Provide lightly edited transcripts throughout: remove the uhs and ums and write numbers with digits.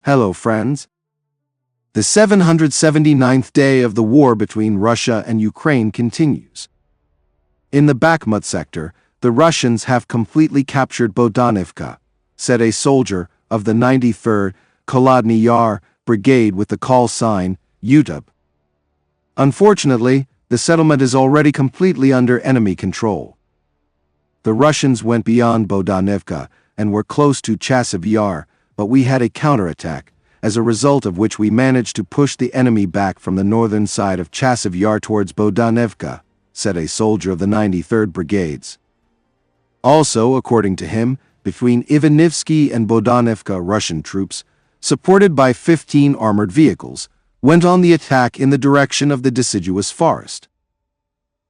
Hello, friends. The 779th day of the war between Russia and Ukraine continues. In the Bakhmut sector, the Russians have completely captured Bodanivka, said a soldier of the 93rd Kholodny Yar Brigade with the call sign UTUB. Unfortunately, the settlement is already completely under enemy control. The Russians went beyond Bodanivka and were close to Chasiv Yar, but we had a counterattack, as a result of which we managed to push the enemy back from the northern side of Chasiv Yar towards Bodanivka, said a soldier of the 93rd Brigades. Also, according to him, between Yevhenii and Bodanivka, Russian troops, supported by 15 armored vehicles, went on the attack in the direction of the deciduous forest.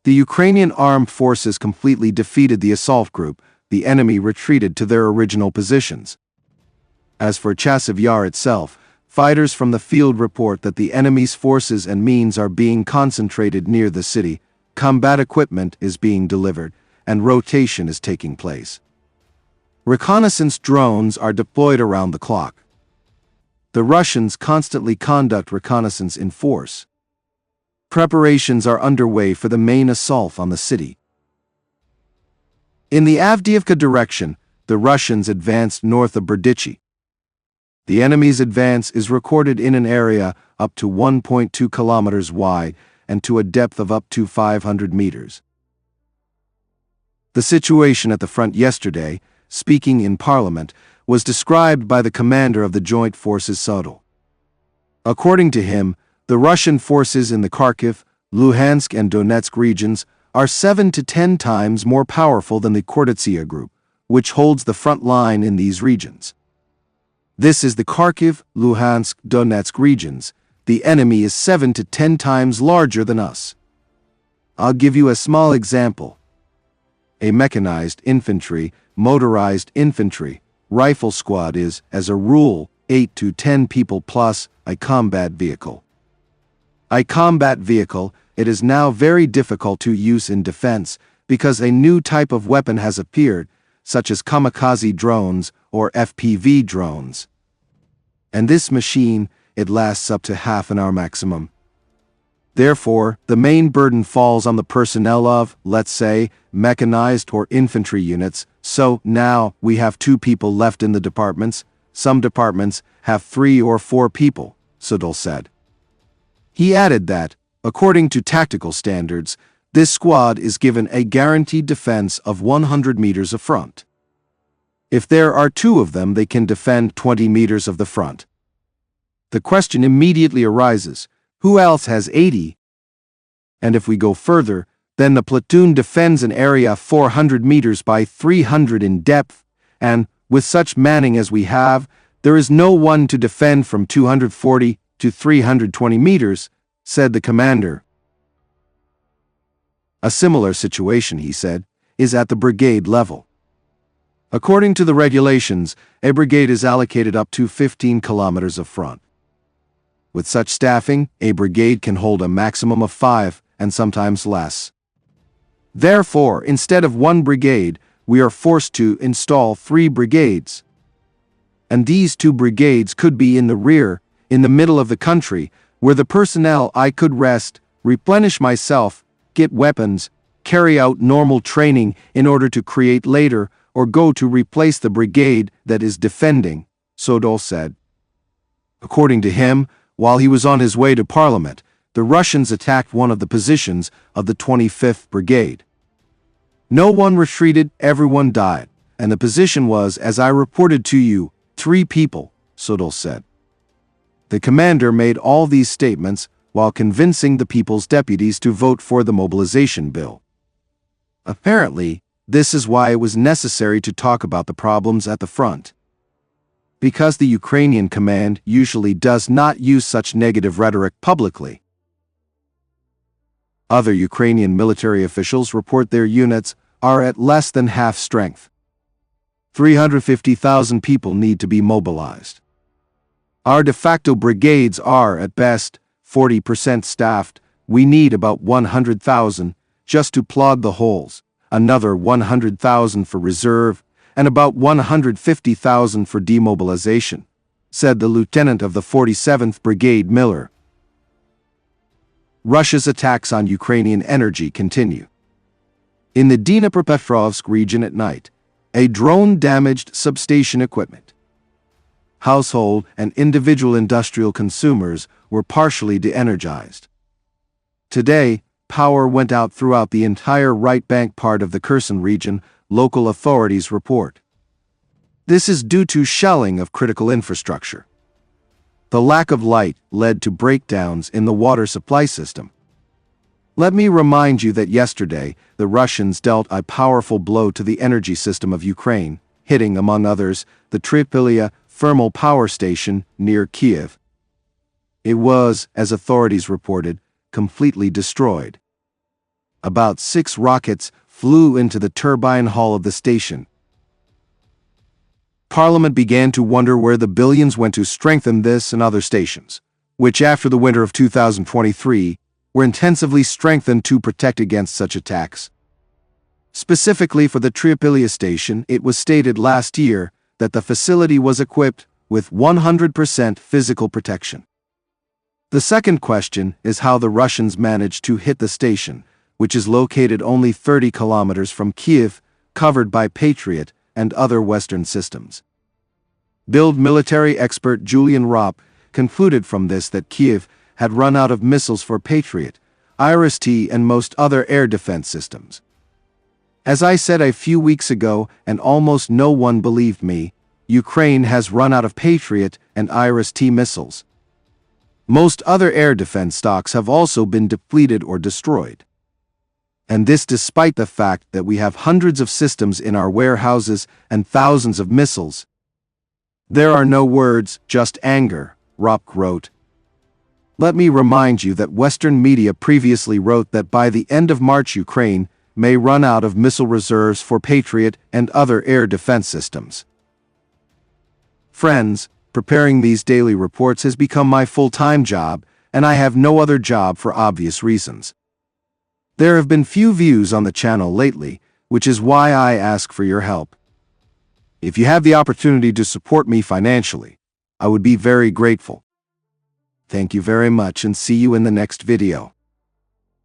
The Ukrainian armed forces completely defeated the assault group. The enemy retreated to their original positions. As for Chasiv Yar itself, fighters from the field report that the enemy's forces and means are being concentrated near the city, combat equipment is being delivered, and rotation is taking place. Reconnaissance drones are deployed around the clock. The Russians constantly conduct reconnaissance in force. Preparations are underway for the main assault on the city. In the Avdiivka direction, the Russians advanced north of Berdichi. The enemy's advance is recorded in an area up to 1.2 kilometers wide and to a depth of up to 500 meters. The situation at the front yesterday, speaking in Parliament, was described by the commander of the Joint Forces Sodol. According to him, the Russian forces in the Kharkiv, Luhansk and Donetsk regions are 7 to 10 times more powerful than the Khortytsia group, which holds the front line in these regions. This is the Kharkiv, Luhansk, Donetsk regions. The enemy is 7 to 10 times larger than us. I'll give you a small example. A mechanized infantry, motorized infantry, rifle squad is, as a rule, 8 to 10 people plus a combat vehicle. A combat vehicle, it is now very difficult to use in defense because a new type of weapon has appeared, such as kamikaze drones or FPV drones. And this machine, it lasts up to half an hour maximum. Therefore, the main burden falls on the personnel of, let's say, mechanized or infantry units. So now we have 2 people left in the departments. Some departments have 3 or 4 people, Sodol said. He added that, according to tactical standards, this squad is given a guaranteed defense of 100 meters of front. If there are 2 of them, they can defend 20 meters of the front. The question immediately arises, who else has 80? And if we go further, then the platoon defends an area 400 meters by 300 in depth, and, with such manning as we have, there is no one to defend from 240 to 320 meters, said the commander. A similar situation, he said, is at the brigade level. According to the regulations, a brigade is allocated up to 15 kilometers of front. With such staffing, a brigade can hold a maximum of 5, and sometimes less. Therefore, instead of 1 brigade, we are forced to install 3 brigades. And these 2 brigades could be in the rear, in the middle of the country, where the personnel I could rest, replenish myself, get weapons, carry out normal training in order to create later, or go to replace the brigade that is defending, Sodol said. According to him, while he was on his way to Parliament, the Russians attacked one of the positions of the 25th Brigade. No one retreated, everyone died, and the position was, as I reported to you, 3 people, Sodol said. The commander made all these statements while convincing the people's deputies to vote for the mobilization bill. Apparently, this is why it was necessary to talk about the problems at the front. Because the Ukrainian command usually does not use such negative rhetoric publicly. Other Ukrainian military officials report their units are at less than half strength. 350,000 people need to be mobilized. Our de facto brigades are, at best, 40% staffed. We need about 100,000 just to plug the holes, another 100,000 for reserve, and about 150,000 for demobilization, said the lieutenant of the 47th Brigade Miller. Russia's attacks on Ukrainian energy continue. In the Dnipropetrovsk region at night, a drone damaged substation equipment. Household and individual industrial consumers were partially de-energized. Today, power went out throughout the entire right bank part of the Kherson region, local authorities report. This is due to shelling of critical infrastructure. The lack of light led to breakdowns in the water supply system. Let me remind you that yesterday, the Russians dealt a powerful blow to the energy system of Ukraine, hitting, among others, the Trypillia thermal power station near Kiev. It was, as authorities reported, completely destroyed. About 6 rockets flew into the turbine hall of the station. Parliament began to wonder where the billions went to strengthen this and other stations, which after the winter of 2023 were intensively strengthened to protect against such attacks. Specifically for the Trypillia station, it was stated last year that the facility was equipped with 100% physical protection. The second question is how the Russians managed to hit the station, which is located only 30 kilometers from Kiev, covered by Patriot and other Western systems. Build military expert Julian Ropp concluded from this that Kiev had run out of missiles for Patriot, IRIS-T and most other air defense systems. As I said a few weeks ago, and almost no one believed me, Ukraine has run out of Patriot and IRIS-T missiles. Most other air defense stocks have also been depleted or destroyed. And this despite the fact that we have hundreds of systems in our warehouses and thousands of missiles. There are no words, just anger, Ropp wrote. Let me remind you that Western media previously wrote that by the end of March Ukraine may run out of missile reserves for Patriot and other air defense systems. Friends, preparing these daily reports has become my full-time job, and I have no other job for obvious reasons. There have been few views on the channel lately, which is why I ask for your help. If you have the opportunity to support me financially, I would be very grateful. Thank you very much and see you in the next video.